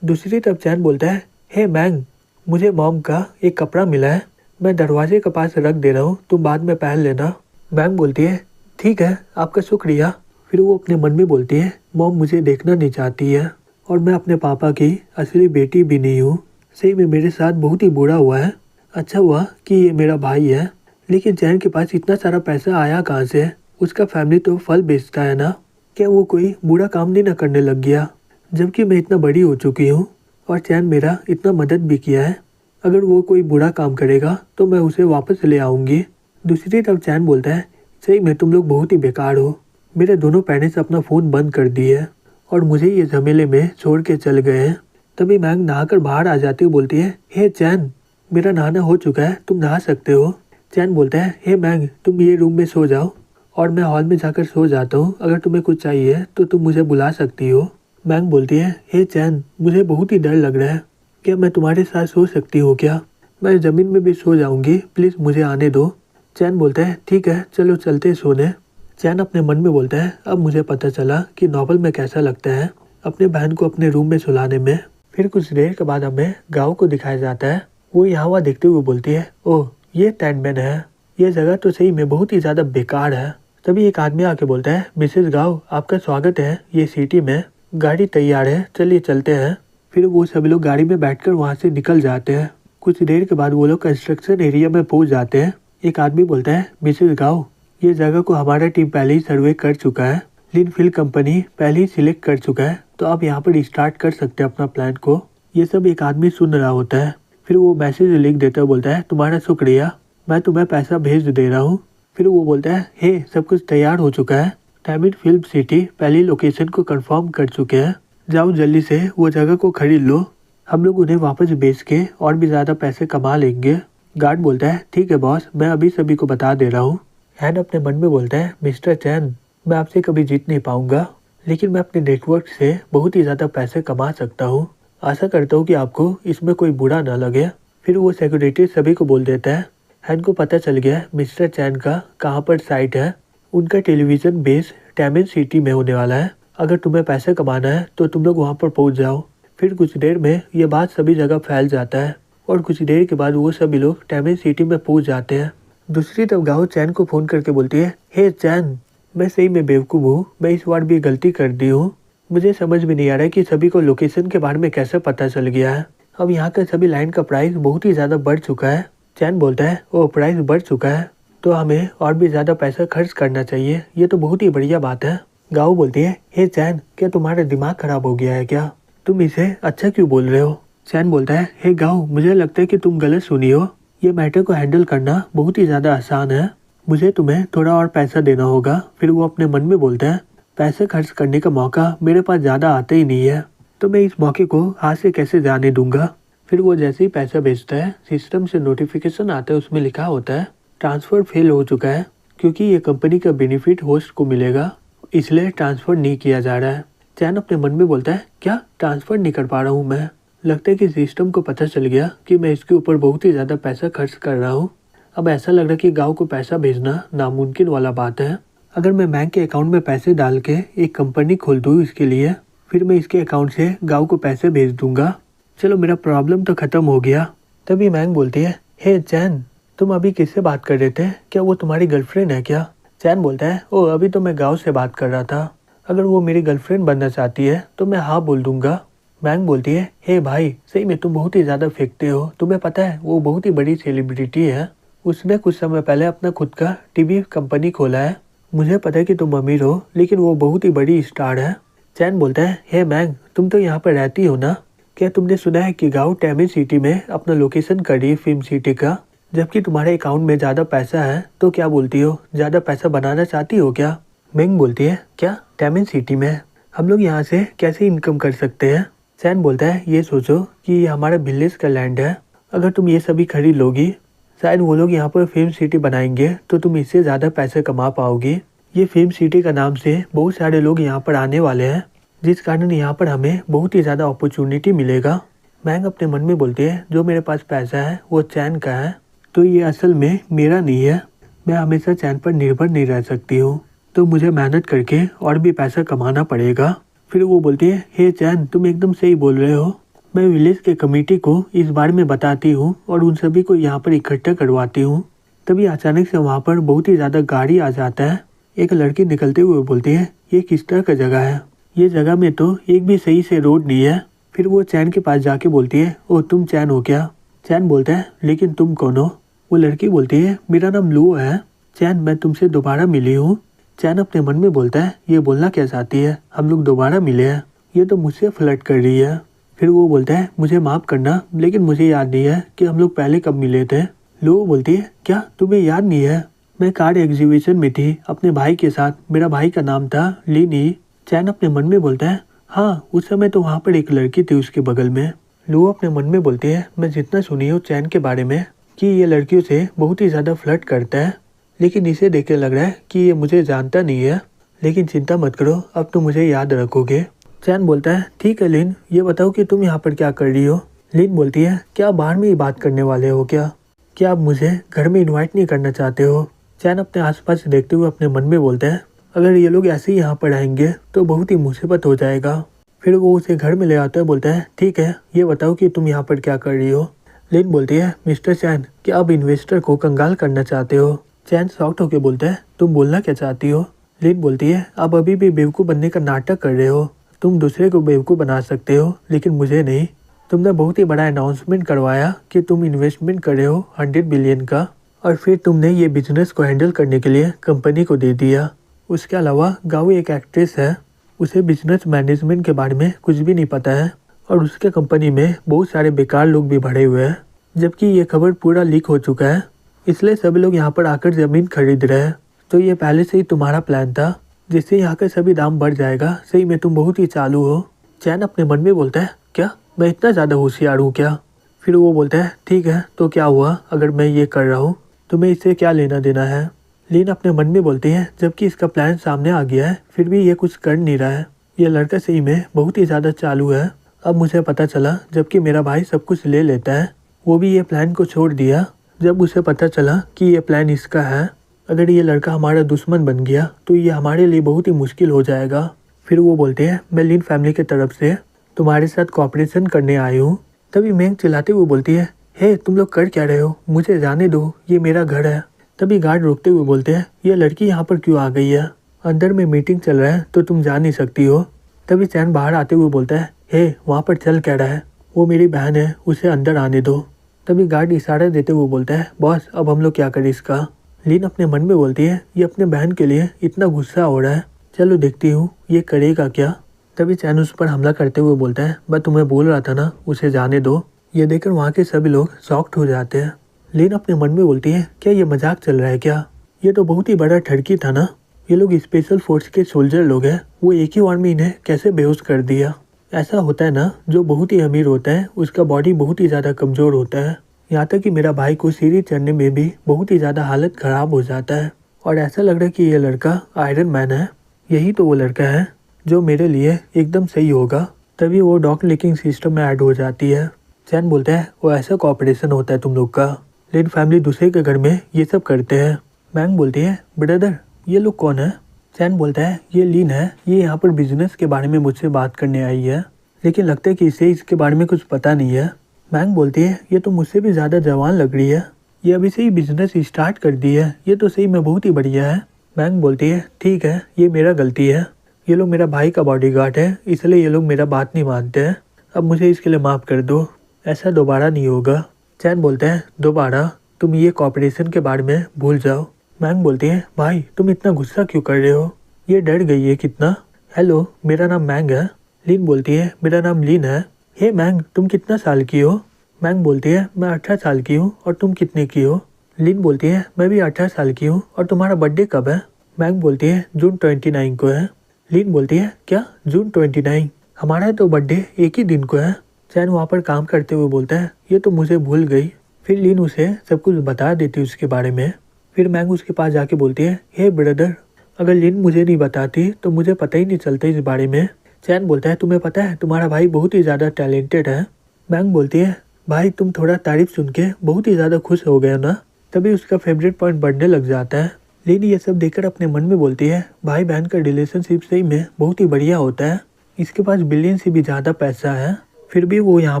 दूसरी तरफ चैन बोलता है, हे मैंग, मुझे मॉम का एक कपड़ा मिला है, मैं दरवाजे के पास रख दे रहा हूँ, तुम बाद में पहन लेना। मैंग बोलती है, ठीक है, आपका शुक्रिया। फिर वो अपने मन में बोलती है, मॉम मुझे देखना नहीं चाहती है और मैं अपने पापा की असली बेटी भी नहीं हूँ। सही में मेरे साथ बहुत ही बुरा हुआ है। अच्छा हुआ कि ये मेरा भाई है। लेकिन चैन के पास इतना सारा पैसा आया कहाँ से? उसका फैमिली तो फल बेचता है ना। क्या वो कोई बुरा काम नहीं ना करने लग गया? जबकि मैं इतना बड़ी हो चुकी हूँ और चैन मेरा इतना मदद भी किया है। अगर वो कोई बुरा काम करेगा तो मैं उसे वापस ले आऊँगी। दूसरी तरफ चैन बोलता है, सही में तुम लोग बहुत ही बेकार हो। मेरे दोनों पेरेंट्स अपना फ़ोन बंद कर दिए है और मुझे ये झमेले में छोड़ के चल गए हैं। तभी मैंग नहाकर बाहर आ जाती हुई बोलती है, हे चैन, मेरा नहाना हो चुका है, तुम नहा सकते हो। चैन बोलता है, हे मैंग, तुम ये रूम में सो जाओ और मैं हॉल में जाकर सो जाता हूँ। अगर तुम्हें कुछ चाहिए तो तुम मुझे बुला सकती हो। मैंग बोलती है, हे चैन, मुझे बहुत ही डर लग रहा है, क्या मैं तुम्हारे साथ सो सकती हूँ क्या? मैं ज़मीन में भी सो जाऊँगी, प्लीज़ मुझे आने दो। चैन बोलता है, ठीक है, चलो चलते सोने। चैन अपने मन में बोलता है, अब मुझे पता चला कि नॉवल में कैसा लगता है अपने बहन को अपने रूम में सुलाने में। फिर कुछ देर के बाद हमें गाँव को दिखाया जाता है। वो यहाँ वहाँ देखते हुए बोलती है, ओह ये टैंडमैन है, ये जगह तो सही में बहुत ही ज़्यादा बेकार है। तभी एक आदमी आके बोलता है, मिसेस गाँव, आपका स्वागत है ये सिटी में, गाड़ी तैयार है, चलिए चलते हैं। फिर वो सभी लोग गाड़ी में बैठकर वहाँ से निकल जाते हैं। कुछ देर के बाद वो लोग कंस्ट्रक्शन एरिया में पहुँच जाते हैं। एक आदमी बोलता है, मिसेस गाँव, ये जगह को हमारा टीम पहले ही सर्वे कर चुका है, लिनफिल कंपनी पहले ही सिलेक्ट कर चुका है, तो आप यहाँ पर स्टार्ट कर सकते हैं अपना प्लान को। ये सब एक आदमी सुन रहा होता है। फिर वो मैसेज लिख देता है, बोलता है, तुम्हारा शुक्रिया, मैं तुम्हें पैसा भेज दे रहा हूँ। फिर वो बोलता है, हे सब कुछ तैयार हो चुका है, टाइमिट फिल्म सिटी पहली लोकेशन को कंफर्म कर चुके हैं, जाओ जल्दी से वो जगह को खरीद लो, हम लोग उन्हें वापस बेच के और भी ज़्यादा पैसे कमा लेंगे। गार्ड बोलता है, ठीक है बॉस, मैं अभी सभी को बता दे रहा हूँ। हैन अपने मन में बोलता है, मिस्टर चैन, मैं आपसे कभी जीत नहीं पाऊंगा, लेकिन मैं अपने नेटवर्क से बहुत ही ज़्यादा पैसे कमा सकता हूँ। आशा करता हूँ कि आपको इसमें कोई बुरा ना लगे। फिर वो सिक्योरिटी सभी को बोल देता है। हैन को पता चल गया मिस्टर चैन का कहाँ पर साइट है। उनका टेलीविज़न बेस टैमिन सिटी में होने वाला है। अगर तुम्हें पैसे कमाना है तो तुम लोग वहाँ पर पहुँच जाओ। फिर कुछ देर में ये बात सभी जगह फैल जाता है और कुछ देर के बाद वो सभी लोग टैमिन सिटी में पहुँच जाते हैं। दूसरी तरफ गाँव चैन को फ़ोन करके बोलती है, हे चैन, मैं सही में बेवकूफ़ हूँ, मैं इस बार भी गलती कर दी हूँ। मुझे समझ में नहीं आ रहा है कि सभी को लोकेशन के बारे में कैसे पता चल गया है। अब यहाँ के सभी लाइन का प्राइस बहुत ही ज़्यादा बढ़ चुका है। चैन बोलता है, ओ प्राइस बढ़ चुका है तो हमें और भी ज़्यादा पैसा खर्च करना चाहिए, ये तो बहुत ही बढ़िया बात है। गाँव बोलती है, हे चैन, क्या तुम्हारा दिमाग खराब हो गया है क्या? तुम इसे अच्छा क्यों बोल रहे हो? चैन बोलता है, हे गाँव, मुझे लगता है कि तुम गलत सुनी हो, ये मैटर को हैंडल करना बहुत ही ज़्यादा आसान है, मुझे तुम्हें थोड़ा और पैसा देना होगा। फिर वो अपने मन में बोलता है, पैसे खर्च करने का मौका मेरे पास ज़्यादा आता ही नहीं है, तो मैं इस मौके को हाथ से कैसे जाने दूंगा। फिर वो जैसे ही पैसा भेजता है, सिस्टम से नोटिफिकेशन आता है, उसमें लिखा होता है ट्रांसफ़र फेल हो चुका है, क्योंकि ये कंपनी का बेनिफिट होस्ट को मिलेगा, इसलिए ट्रांसफ़र नहीं किया जा रहा है। चैन अपने मन में बोलता है, क्या ट्रांसफ़र नहीं कर पा रहा हूँ मैं? लगता है कि सिस्टम को पता चल गया कि मैं इसके ऊपर बहुत ही ज़्यादा पैसा खर्च कर रहा हूँ। अब ऐसा लग रहा है कि गाँव को पैसा भेजना नामुमकिन वाला बात है। अगर मैं बैंक के अकाउंट में पैसे डाल के एक कंपनी खोल दूँ इसके लिए, फिर मैं इसके अकाउंट से गाँव को पैसे भेज दूंगा। चलो मेरा प्रॉब्लम तो ख़त्म हो गया। तभी मैंग बोलती है, हे चैन, तुम अभी किससे बात कर रहे थे? क्या वो तुम्हारी गर्लफ्रेंड है क्या? चैन बोलता है, ओ अभी तो मैं गाँव से बात कर रहा था। अगर वो मेरी गर्लफ्रेंड बनना चाहती है तो मैं हाँ बोल दूंगा। मैंग बोलती है, हे भाई, सही में तुम बहुत ही ज़्यादा फेंकते हो। तुम्हें पता है वो बहुत ही बड़ी सेलिब्रिटी है। उसने कुछ समय पहले अपना खुद का टीवी कंपनी खोला है। मुझे पता है कि तुम अमीर हो, लेकिन वो बहुत ही बड़ी स्टार है। चैन बोलता है, हे मैंग, तुम तो यहाँ पर रहती हो ना? क्या तुमने सुना है कि गाँव टैमिन सिटी में अपना लोकेशन कर रही है फिल्म सिटी का? जबकि तुम्हारे अकाउंट में ज़्यादा पैसा है, तो क्या बोलती हो, ज़्यादा पैसा बनाना चाहती हो क्या? मैंग बोलती है, क्या टैमिन सिटी में? हम लोग यहाँ से कैसे इनकम कर सकते हैं? चैन बोलता है, ये सोचो कि ये हमारा विलेज का लैंड है। अगर तुम ये सभी खरीद लोगी, शायद वो लोग यहाँ पर फिल्म सिटी बनाएंगे तो तुम इससे ज़्यादा पैसे कमा पाओगी। ये फिल्म सिटी का नाम से बहुत सारे लोग यहाँ पर आने वाले हैं, जिस कारण यहाँ पर हमें बहुत ही ज़्यादा अपॉर्चुनिटी मिलेगा। मैंग अपने मन में बोलती है, जो मेरे पास पैसा है वो चैन का है, तो ये असल में मेरा नहीं है। मैं हमेशा चैन पर निर्भर नहीं रह सकती हूँ, तो मुझे मेहनत करके और भी पैसा कमाना पड़ेगा। फिर वो बोलती है, हे चैन, तुम एकदम सही बोल रहे हो। मैं विलेज के कमेटी को इस बारे में बताती हूँ और उन सभी को यहाँ पर इकट्ठा करवाती हूँ। तभी अचानक से वहाँ पर बहुत ही ज़्यादा गाड़ी आ जाता है। एक लड़की निकलते हुए बोलती है, ये किस तरह का जगह है? ये जगह में तो एक भी सही से रोड नहीं है। फिर वो चैन के पास जाके बोलती है, ओ तुम चैन हो क्या? चैन बोलता है, लेकिन तुम कौन हो? वो लड़की बोलती है, मेरा नाम लुओ है। चैन, मैं तुमसे दोबारा मिली हूँ। चैन अपने मन में बोलता है, ये बोलना क्या चाहती है? हम लोग दोबारा मिले हैं, ये तो मुझसे फ्लर्ट कर रही है। फिर वो बोलता है, मुझे माफ़ करना, लेकिन मुझे याद नहीं है कि हम लोग पहले कब मिले थे। लुओ बोलती है, क्या तुम्हें याद नहीं है? मैं कार एग्जीबिशन में थी अपने भाई के साथ। मेरा भाई का नाम था लीनी। चैन अपने मन में बोलता है, हाँ उस समय तो वहाँ पर एक लड़की थी उसके बगल में। लुओ अपने मन में बोलती है, मैं जितना सुनी हूँ चैन के बारे में कि ये लड़कियों से बहुत ही ज़्यादा फ्लर्ट करता है, लेकिन इसे देख के लग रहा है कि ये मुझे जानता नहीं है। लेकिन चिंता मत करो, अब तो मुझे याद रखोगे। चैन बोलता है, ठीक है लिन, ये बताओ कि तुम यहाँ पर क्या कर रही हो? लिन बोलती है, क्या बाहर में ही बात करने वाले हो क्या? क्या आप मुझे घर में इन्वाइट नहीं करना चाहते हो? चैन अपने आसपास देखते हुए अपने मन में बोलता है, अगर ये लोग ऐसे ही यहाँ पर आएंगे तो बहुत ही मुसीबत हो जाएगा। फिर वो उसे घर में ले आता है, बोलता है, ठीक है, ये बताओ कि तुम यहाँ पर क्या कर रही हो? लिन बोलती है, मिस्टर चैन, क्या आप इन्वेस्टर को कंगाल करना चाहते हो? चैन शॉक्ड होकर बोलता है, तुम बोलना क्या चाहती हो? लिन बोलती है, आप अभी भी बेवकूफ़ बनने का नाटक कर रहे हो। तुम दूसरे को बेवकूफ़ बना सकते हो, लेकिन मुझे नहीं। तुमने बहुत ही बड़ा अनाउंसमेंट करवाया कि तुम इन्वेस्टमेंट कर रहे हो 100 बिलियन का, और फिर तुमने ये बिजनेस को हैंडल करने के लिए कंपनी को दे दिया। उसके अलावा गाँव एक एक्ट्रेस है, उसे बिजनेस मैनेजमेंट के बारे में कुछ भी नहीं पता है, और उसके कंपनी में बहुत सारे बेकार लोग भी भरे हुए हैं। जबकि ये खबर पूरा लीक हो चुका है, इसलिए सभी लोग यहाँ पर आकर ज़मीन खरीद रहे हैं। तो ये पहले से ही तुम्हारा प्लान था, जिससे यहाँ का सभी दाम बढ़ जाएगा। सही में तुम बहुत ही चालू हो। चैन अपने मन में बोलता है, क्या मैं इतना ज़्यादा होशियार हूँ क्या? फिर वो बोलता है, ठीक है, तो क्या हुआ अगर मैं ये कर रहा हूँ? तुम्हें इससे क्या लेना देना है? लीन अपने मन में बोलती है, जबकि इसका प्लान सामने आ गया है, फिर भी ये कुछ कर नहीं रहा है। ये लड़का सही में बहुत ही ज़्यादा चालू है। अब मुझे पता चला, जबकि मेरा भाई सब कुछ ले लेता है, वो भी ये प्लान को छोड़ दिया जब उसे पता चला कि ये प्लान इसका है। अगर ये लड़का हमारा दुश्मन बन गया तो ये हमारे लिए बहुत ही मुश्किल हो जाएगा। फिर वो बोलते हैं, मैं लिन फैमिली की तरफ से तुम्हारे साथ कोऑपरेशन करने आई हूँ। तभी मैंग चिल्लाते हुए बोलती है, हे तुम लोग कर क्या रहे हो? मुझे जाने दो, ये मेरा घर है। तभी गार्ड रोकते हुए बोलते हैं, ये लड़की यहाँ पर क्यों आ गई है? अंदर में मीटिंग चल रहा है तो तुम जा नहीं सकती हो। तभी चैन बाहर आते हुए बोलता है, हे वहाँ पर चल क्या रहा है? वो मेरी बहन है, उसे अंदर आने दो। तभी गार्ड इशारा देते हुए बोलता है, बॉस अब हम लोग क्या करें इसका? लीन अपने मन में बोलती है, ये अपने बहन के लिए इतना गुस्सा हो रहा है, चलो देखती हूँ ये करेगा क्या। तभी चैन उस पर हमला करते हुए बोलता है, मैं तुम्हें बोल रहा था ना, उसे जाने दो। ये देखकर वहाँ के सभी लोग शॉक्ड हो जाते हैं। लीन अपने मन में बोलती है, क्या ये मजाक चल रहा है क्या? ये तो बहुत ही बड़ा ठरकी था ना। ये लोग स्पेशल फोर्स के सोल्जर लोग हैं, वो एक ही वार में इन्हें कैसे बेहोश कर दिया? ऐसा होता है ना, जो बहुत ही अमीर होता है उसका बॉडी बहुत ही ज़्यादा कमज़ोर होता है। यहाँ तक कि मेरा भाई को सीढ़ी चढ़ने में भी बहुत ही ज़्यादा हालत ख़राब हो जाता है, और ऐसा लग रहा है कि ये लड़का आयरन मैन है। यही तो वो लड़का है जो मेरे लिए एकदम सही होगा। तभी वो डॉग लिकिंग सिस्टम में ऐड हो जाती है। चैन बोलता है वो ऐसा कॉपरेशन होता है तुम लोग का, लिन फैमिली दूसरे के घर में ये सब करते हैं। मैंग बोलती है ब्रदर ये लोग कौन है? चैन बोलता है ये लिन है, ये यहाँ पर बिजनेस के बारे में मुझसे बात करने आई है, लेकिन लगता है कि इसे इसके बारे में कुछ पता नहीं है। मैंग बोलती है ये तो मुझसे भी ज़्यादा जवान लग रही है, ये अभी से ही बिजनेस स्टार्ट कर दी है, ये तो सही में बहुत ही बढ़िया है। मैंग बोलती है ठीक है ये मेरा गलती है, ये लोग मेरा भाई का बॉडीगार्ड है इसलिए ये लोग मेरा बात नहीं मानते हैं, अब मुझे इसके लिए माफ़ कर दो, ऐसा दोबारा नहीं होगा। चैन बोलता है दोबारा तुम ये कॉपरेशन के बारे में भूल जाओ। मैंग बोलती है भाई तुम इतना गुस्सा क्यों कर रहे हो, ये डर गई है कितना। हेलो मेरा नाम मैंग है। लिन बोलती है मेरा नाम लिन है। हे मैंग तुम कितना साल की हो? मैंग बोलती है मैं 18 साल की हूँ, और तुम कितने की हो? लिन बोलती है मैं भी 18 साल की हूँ, और तुम्हारा बर्थडे कब है? मैंग बोलती है जून 29 को है। लिन बोलती है क्या जून 29? हमारा तो बर्थडे एक ही दिन को है। चैन वहाँ पर काम करते हुए बोलता है ये तो मुझे भूल गई। फिर लिन उसे सब कुछ बता देती है उसके बारे में। फिर मैंग उसके पास जाके बोलती है हे ब्रदर अगर लिन मुझे नहीं बताती तो मुझे पता ही नहीं चलता इस बारे में। चैन बोलता है तुम्हें पता है तुम्हारा भाई बहुत ही ज़्यादा टैलेंटेड है। मैंग बोलती है भाई तुम थोड़ा तारीफ सुन के बहुत ही ज़्यादा खुश हो गए ना। तभी उसका फेवरेट पॉइंट बढ़ने लग जाता है। लिन ये सब देखकर अपने मन में बोलती है भाई बहन का रिलेशनशिप सही में बहुत ही बढ़िया होता है, इसके पास बिलियन से भी ज़्यादा पैसा है, फिर भी वो यहाँ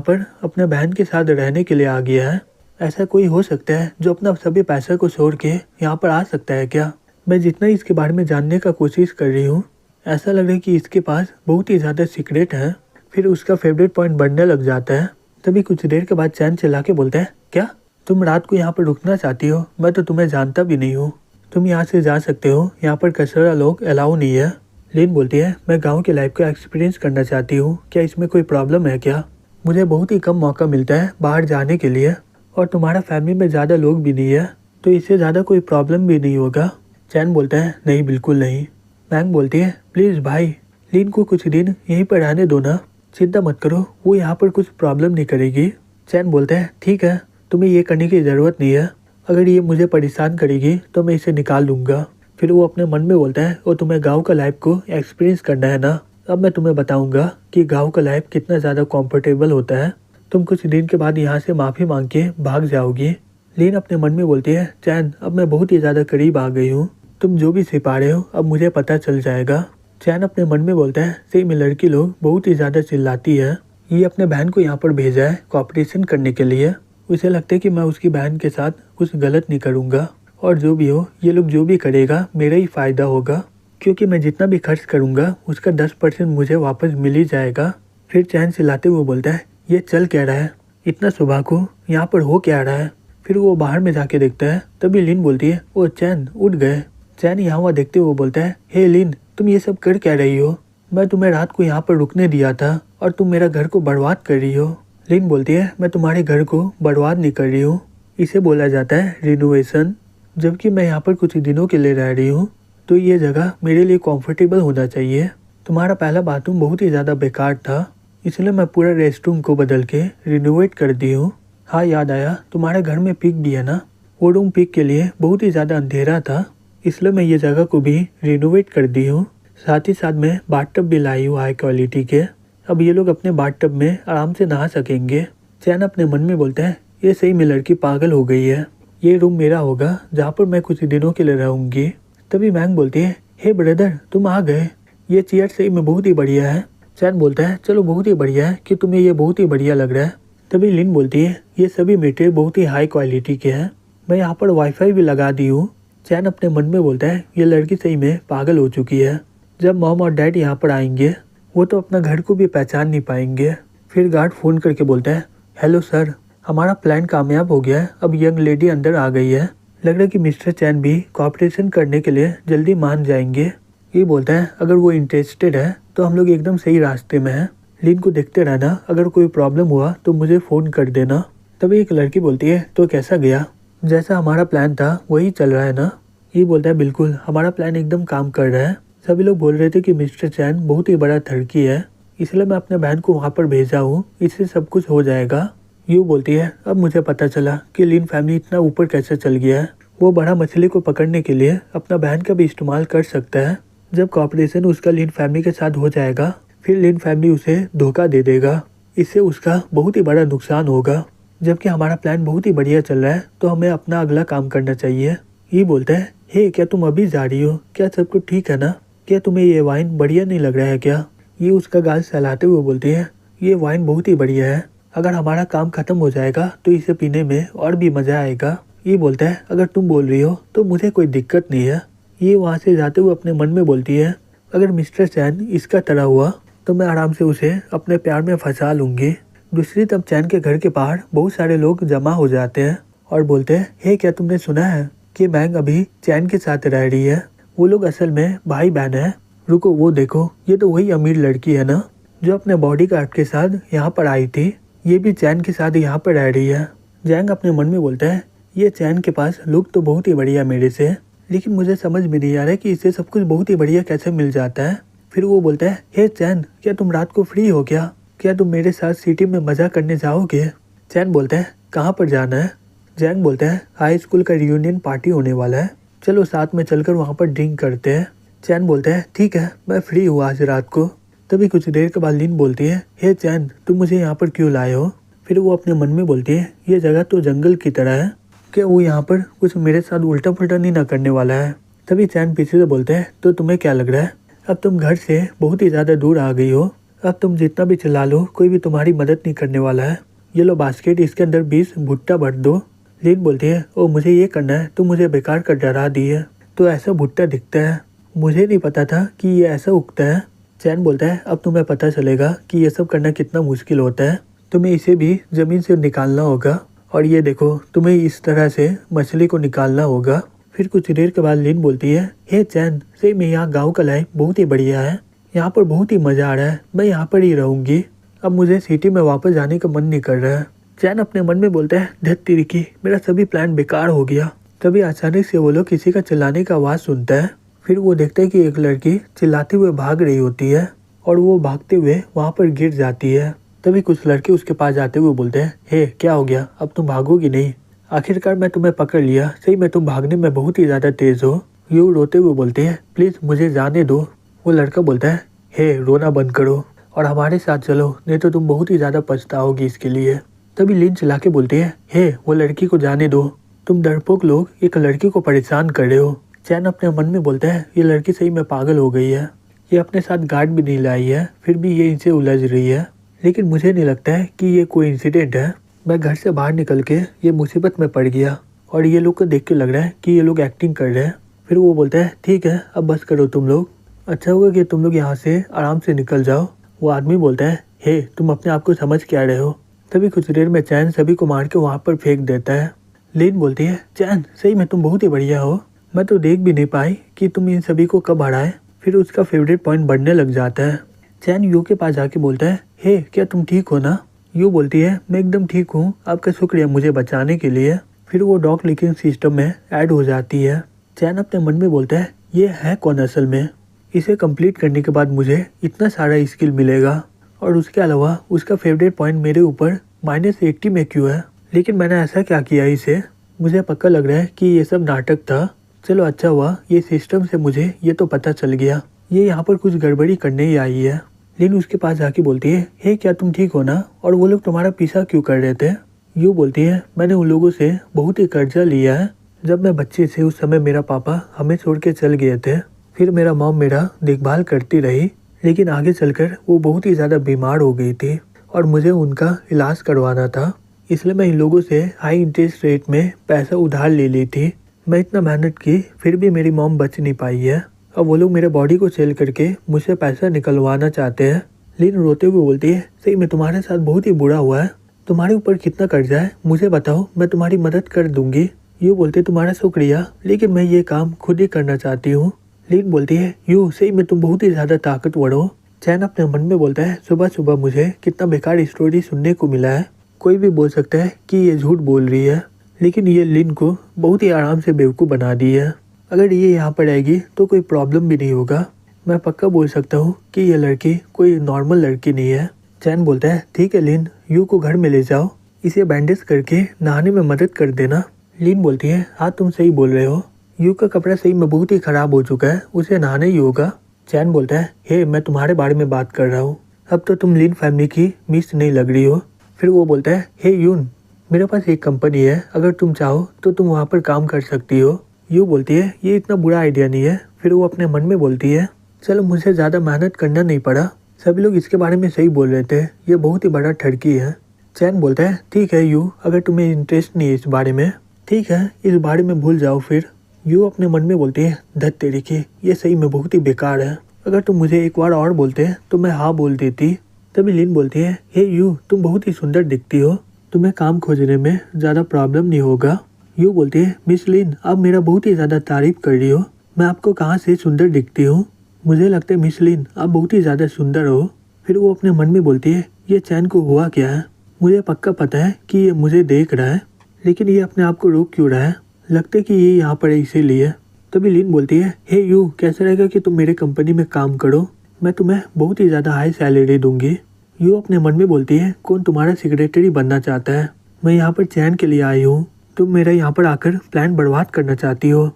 पर अपने बहन के साथ रहने के लिए आ गया है। ऐसा कोई हो सकता है जो अपना सभी पैसा को छोड़ के यहाँ पर आ सकता है क्या? मैं जितना इसके बारे में जानने का कोशिश कर रही हूँ ऐसा लग रहा है कि इसके पास बहुत ही ज़्यादा सीक्रेट है। फिर उसका फेवरेट पॉइंट बढ़ने लग जाता है। तभी कुछ देर के बाद चैन चिल्ला के बोलता है क्या तुम रात को यहाँ पर रुकना चाहती हो? मैं तो तुम्हें जानता भी नहीं हूँ, तुम यहाँ से जा सकते हो, यहाँ पर कचरा लोग अलाउ नहीं है। लिन बोलती है मैं गाँव के लाइफ का एक्सपीरियंस करना चाहती हूँ, क्या इसमें कोई प्रॉब्लम है क्या? मुझे बहुत ही कम मौका मिलता है बाहर जाने के लिए, और तुम्हारा फैमिली में ज़्यादा लोग भी नहीं है तो इससे ज़्यादा कोई प्रॉब्लम भी नहीं होगा। चैन बोलता है नहीं बिल्कुल नहीं। मैंग बोलती है प्लीज़ भाई लिन को कुछ दिन यहीं पर रहने दो ना, चिंता मत करो वो यहाँ पर कुछ प्रॉब्लम नहीं करेगी। चैन बोलता है ठीक है तुम्हें ये करने की ज़रूरत नहीं है, अगर ये मुझे परेशान करेगी तो मैं इसे निकाल दूंगा। फिर वो अपने मन में बोलता है वो तुम्हें गाँव का लाइफ को एक्सपीरियंस करना है ना, अब मैं तुम्हें बताऊंगा कि गाँव का लाइफ कितना ज़्यादा कंफर्टेबल होता है, तुम कुछ दिन के बाद यहाँ से माफ़ी मांग के भाग जाओगी। लिन अपने मन में बोलती है चैन अब मैं बहुत ही ज़्यादा करीब आ गई हूँ, तुम जो भी सिपा रहे हो अब मुझे पता चल जाएगा। चैन अपने मन में बोलता है सही में लड़की लोग बहुत ही ज़्यादा चिल्लाती है, ये अपने बहन को यहाँ पर भेजा है कॉपरेशन करने के लिए, उसे लगता है कि मैं उसकी बहन के साथ कुछ गलत नहीं करूँगा, और जो भी हो ये लोग जो भी करेगा मेरा ही फ़ायदा होगा, क्योंकि मैं जितना भी खर्च करूँगा उसका 10% मुझे वापस मिल ही जाएगा। फिर चैन चिल्लाते हुए बोलता है ये चल क्या रहा है, इतना सुबह को यहाँ पर हो क्या रहा है? फिर वो बाहर में जाके देखता है। तभी लिन बोलती है ओ चैन उठ गए। चैन यहाँ हुआ देखते हुए बोलता है हे लिन तुम ये सब कर क्या रही हो? मैं तुम्हें रात को यहाँ पर रुकने दिया था और तुम मेरा घर को बर्बाद कर रही हो। लिन बोलती है मैं तुम्हारे घर को बर्बाद नहीं कर रही हूँ, इसे बोला जाता है रिनोवेशन। जबकि मैं यहाँ पर कुछ दिनों के लिए रह रही हूँ तो ये जगह मेरे लिए कंफर्टेबल होना चाहिए। तुम्हारा पहला बाथरूम बहुत ही ज़्यादा बेकार था, इसलिए मैं पूरा रेस्ट रूम को बदल के रिनोवेट कर दी हूँ। हाँ याद आया तुम्हारे घर में पिक भी है ना, वो रूम पिक के लिए बहुत ही ज़्यादा अंधेरा था, इसलिए मैं ये जगह को भी रिनोवेट कर दी हूँ। साथ ही साथ मैं बाथटब भी लाई हूँ हाई क्वालिटी के, अब ये लोग अपने बाथटब में आराम से नहा सकेंगे। चैन अपने मन में बोलता है ये सही में लड़की पागल हो गई है, ये रूम मेरा होगा जहाँ पर मैं कुछ दिनों के लिए रहूँगी। तभी मैंग बोलती है हे ब्रदर तुम आ गए, ये चेयर सही में बहुत ही बढ़िया है। चैन बोलता है चलो बहुत ही बढ़िया है कि तुम्हें ये बहुत ही बढ़िया लग रहा है। तभी लिन बोलती है ये सभी मटेरियल बहुत ही हाई क्वालिटी के हैं, मैं यहाँ पर वाईफाई भी लगा दी हूँ। चैन अपने मन में बोलता है ये लड़की सही में पागल हो चुकी है, जब मॉम और डैड यहाँ पर आएंगे वो तो अपना घर को भी पहचान नहीं पाएंगे। फिर गार्ड फ़ोन करके बोलता है हेलो सर हमारा प्लान कामयाब हो गया है, अब यंग लेडी अंदर आ गई है, लग रहा है कि मिस्टर चैन भी कोऑपरेशन करने के लिए जल्दी मान जाएंगे। ये बोलता है अगर वो इंटरेस्टेड है तो हम लोग एकदम सही रास्ते में हैं, लिन को देखते रहना, अगर कोई प्रॉब्लम हुआ तो मुझे फ़ोन कर देना। तभी एक लड़की बोलती है तो कैसा गया, जैसा हमारा प्लान था वही चल रहा है ना? ये बोलता है बिल्कुल हमारा प्लान एकदम काम कर रहा है। सभी लोग बोल रहे थे कि मिस्टर चैन बहुत ही बड़ा थड़की है, इसलिए मैं अपने बहन को वहाँ पर भेजा हूँ, इससे सब कुछ हो जाएगा। यूँ बोलती है अब मुझे पता चला कि लिन फैमिली इतना ऊपर कैसे चल गया है, वो बड़ा मछली को पकड़ने के लिए अपना बहन का भी इस्तेमाल कर सकता है। जब कॉपरेशन उसका लिन फैमिली के साथ हो जाएगा फिर लिन फैमिली उसे धोखा दे देगा। इससे उसका बहुत ही बड़ा नुकसान होगा। जबकि हमारा प्लान बहुत ही बढ़िया चल रहा है, तो हमें अपना अगला काम करना चाहिए। ये बोलता है, हे क्या तुम अभी जा रही हो? क्या सब कुछ ठीक है ना? क्या तुम्हें ये वाइन बढ़िया नहीं लग रहा है क्या? ये उसका गाल सहलाते हुए बोलती है, ये वाइन बहुत ही बढ़िया है। अगर हमारा काम खत्म हो जाएगा तो इसे पीने में और भी मजा आएगा। ये बोलता है, अगर तुम बोल रही हो तो मुझे कोई दिक्कत नहीं है। ये वहाँ से जाते हुए अपने मन में बोलती है, अगर मिस्टर चैन इसका तरह हुआ तो मैं आराम से उसे अपने प्यार में फंसा लूंगी। दूसरी तरफ चैन के घर के बाहर बहुत सारे लोग जमा हो जाते हैं और बोलते हैं, हे क्या तुमने सुना है कि मैंग अभी चैन के साथ रह रही है? वो लोग असल में भाई बहन है। रुको, वो देखो, ये तो वही अमीर लड़की है ना जो अपने बॉडी गार्ड के साथ यहाँ पर आई थी। ये भी चैन के साथ यहाँ पर रह रही है। जैंग अपने मन में बोलता है, ये चैन के पास लुक तो बहुत ही बढ़िया मेरे से, लेकिन मुझे समझ में नहीं आ रहा है कि इसे सब कुछ बहुत ही बढ़िया कैसे मिल जाता है। फिर वो बोलता है, हे चैन, क्या तुम रात को फ्री हो क्या? क्या तुम मेरे साथ सिटी में मजा करने जाओगे? चैन बोलता है, कहाँ पर जाना है? जैंग बोलता है, हाई स्कूल का रियूनियन पार्टी होने वाला है, चलो साथ में चलकर वहाँ पर ड्रिंक करते हैं। चैन बोलता है, ठीक है, मैं फ्री हूँ आज रात को। तभी कुछ देर के बाद लिन बोलती है, हे चैन, तुम मुझे यहाँ पर क्यों लाए हो? फिर वो अपने मन में बोलती है, ये जगह तो जंगल की तरह है, क्या वो यहाँ पर कुछ मेरे साथ उल्टा पुल्टा नहीं ना करने वाला है? तभी चैन पीछे से बोलते हैं, तो तुम्हें क्या लग रहा है, अब तुम घर से बहुत ही ज़्यादा दूर आ गई हो। अब तुम जितना भी चिल्ला लो कोई भी तुम्हारी मदद नहीं करने वाला है। ये लो बास्केट, इसके अंदर 20 भुट्टा भर दो। लिन बोलती है, ओ मुझे ये करना है, तुम मुझे बेकार कर डरा दी है। तो ऐसा भुट्टा दिखता है, मुझे नहीं पता था कि ये ऐसा उगता है। चैन बोलता है, अब तुम्हें पता चलेगा कि ये सब करना कितना मुश्किल होता है। तुम्हें इसे भी ज़मीन से निकालना होगा, और ये देखो, तुम्हें इस तरह से मछली को निकालना होगा। फिर कुछ देर के बाद लिन बोलती है, हे चैन, सही में यहाँ गाँव का लाइफ बहुत ही बढ़िया है, यहाँ पर बहुत ही मज़ा आ रहा है, मैं यहाँ पर ही रहूँगी। अब मुझे सिटी में वापस जाने का मन नहीं कर रहा है। चैन अपने मन में बोलता है, धत तेरी की, मेरा सभी प्लान बेकार हो गया। तभी अचानक से वो लोग किसी का चिल्लाने का आवाज़ सुनता है। फिर वो देखता है कि एक लड़की चिल्लाते हुए भाग रही होती है और वो भागते हुए वहाँ पर गिर जाती है। तभी कुछ लड़के उसके पास जाते हुए बोलते हैं, हे क्या हो गया, अब तुम भागोगी नहीं? आखिरकार मैं तुम्हें पकड़ लिया, सही में तुम भागने में बहुत ही ज़्यादा तेज़ हो। यू रोते हुए बोलते हैं, प्लीज़ मुझे जाने दो। वो लड़का बोलता है, हे रोना बंद करो और हमारे साथ चलो, नहीं तो तुम बहुत ही ज़्यादा पछताओगी इसके लिए। तभी लिन चिल्ला के बोलती है, हे वो लड़की को जाने दो, तुम डरपोक लोग एक लड़की को परेशान कर रहे हो। चैन अपने मन में बोलता है, ये लड़की सही में पागल हो गई है, ये अपने साथ गार्ड भी नहीं लाई है, फिर भी ये इनसे उलझ रही है। लेकिन मुझे नहीं लगता है कि ये कोई इंसिडेंट है। मैं घर से बाहर निकल के ये मुसीबत में पड़ गया और ये लोग को देख के लग रहा है कि ये लोग एक्टिंग कर रहे हैं। फिर वो बोलता है, ठीक है, अब बस करो तुम लोग, अच्छा होगा कि तुम लोग यहाँ से आराम से निकल जाओ। वो आदमी बोलता है, हे तुम अपने आप को समझ क्या रहे हो? तभी कुछ देर में चैन सभी को मार के वहाँ पर फेंक देता है। लिन बोलती है, चैन सही में तुम बहुत ही बढ़िया हो, मैं तो देख भी नहीं पाई कि तुम इन सभी को कब हराए। फिर उसका फेवरेट पॉइंट बढ़ने लग जाता है। चैन यू के पास जाके बोलता है, हे क्या तुम ठीक हो ना? यू बोलती है, मैं एकदम ठीक हूँ, आपका शुक्रिया मुझे बचाने के लिए। फिर वो डॉग लिकिंग सिस्टम में ऐड हो जाती है। चैन अपने मन में बोलता है, ये है कौन असल में? इसे कंप्लीट करने के बाद मुझे इतना सारा स्किल मिलेगा, और उसके अलावा उसका फेवरेट पॉइंट मेरे ऊपर -80 में क्यों है? लेकिन मैंने ऐसा क्या किया इसे? मुझे पक्का लग रहा है कि ये सब नाटक था। चलो अच्छा हुआ ये सिस्टम से मुझे ये तो पता चल गया, ये यहाँ पर कुछ गड़बड़ी करने ही आई है। लिन उसके पास जाके बोलती है, हे क्या तुम ठीक हो ना? और वो लोग तुम्हारा पीछा क्यों कर रहे थे? यू बोलती है, मैंने उन लोगों से बहुत ही कर्जा लिया है। जब मैं बच्चे से उस समय मेरा पापा हमें छोड़ के चल गए थे, फिर मेरा मॉम मेरा देखभाल करती रही, लेकिन आगे चलकर वो बहुत ही ज़्यादा बीमार हो गई थी और मुझे उनका इलाज करवाना था, इसलिए मैं इन लोगों से हाई इंटरेस्ट रेट में पैसा उधार ले ली थी। मैं इतना मेहनत की फिर भी मेरी मॉम बच नहीं पाई है, अब वो लोग मेरे बॉडी को सेल करके मुझसे पैसा निकलवाना चाहते हैं। लिन रोते हुए बोलती है, सही में तुम्हारे साथ बहुत ही बुरा हुआ है, तुम्हारे ऊपर कितना कर्जा है मुझे बताओ, मैं तुम्हारी मदद कर दूंगी। यू बोलते, तुम्हारा शुक्रिया, लेकिन मैं ये काम खुद ही करना चाहती हूँ। लिन बोलती है, यू सही में तुम बहुत ही ज़्यादा ताकतवर हो। चैन अपने मन में बोलता है, सुबह सुबह मुझे कितना बेकार स्टोरी सुनने को मिला है, कोई भी बोल सकता है कि ये झूठ बोल रही है, लेकिन ये लिन को बहुत ही आराम से बेवकूफ़ बना दी है। अगर ये यहाँ पर आएगी तो कोई प्रॉब्लम भी नहीं होगा, मैं पक्का बोल सकता हूँ कि ये लड़की कोई नॉर्मल लड़की नहीं है। चैन बोलता है, ठीक है लिन, यू को घर में ले जाओ, इसे बैंडेज करके नहाने में मदद कर देना। लिन बोलती है, हाँ तुम सही बोल रहे हो, यू का कपड़ा सही में बहुत ही ख़राब हो चुका है, उसे नहाना ही होगा। चैन बोलता है, हे मैं तुम्हारे बारे में बात कर रहा हूँ। अब तो तुम लिन फैमिली की मिस नहीं लग रही हो। फिर वो बोलता है, हे यून, मेरे पास एक कंपनी है, अगर तुम चाहो तो तुम वहाँ पर काम कर सकती हो। यू बोलती है, ये इतना बुरा आइडिया नहीं है। फिर वो अपने मन में बोलती है, चलो मुझे ज़्यादा मेहनत करना नहीं पड़ा। सभी लोग इसके बारे में सही बोल रहे थे, ये बहुत ही बड़ा ठरकी है। चैन बोलता है, ठीक है यू, अगर तुम्हें इंटरेस्ट नहीं है इस बारे में, ठीक है, इस बारे में भूल जाओ फिर। यू अपने मन में बोलती है, धत तेरी की, ये सही में बहुत ही बेकार है। अगर तुम मुझे एक बार और बोलते तो मैं हाँ बोल देती। तभी लिन बोलती है, हे यू, तुम बहुत ही सुंदर दिखती हो, तुम्हें काम खोजने में ज़्यादा प्रॉब्लम नहीं होगा। यू बोलती है, मिस लिन, आप मेरा बहुत ही ज़्यादा तारीफ कर रही हो, मैं आपको कहाँ से सुंदर दिखती हूँ? मुझे लगता है मिस लिन, आप बहुत ही ज़्यादा सुंदर हो। फिर वो अपने मन में बोलती है, ये चैन को हुआ क्या है? मुझे पक्का पता है कि ये मुझे देख रहा है, लेकिन ये अपने आप को रोक क्यों रहा है? लगता है कि ये यहाँ पर है इसीलिए। तभी लिन बोलती है, हे यू, कैसा रहेगा कि तुम मेरे कंपनी में काम करो, मैं तुम्हें बहुत ही ज़्यादा हाई सैलरी दूंगी। यू अपने मन में बोलती है, कौन तुम्हारा सेक्रेटरी बनना चाहता है? मैं यहाँ पर चैन के लिए आई हूँ, तुम मेरा यहाँ पर आकर प्लान बर्बाद करना चाहती हो।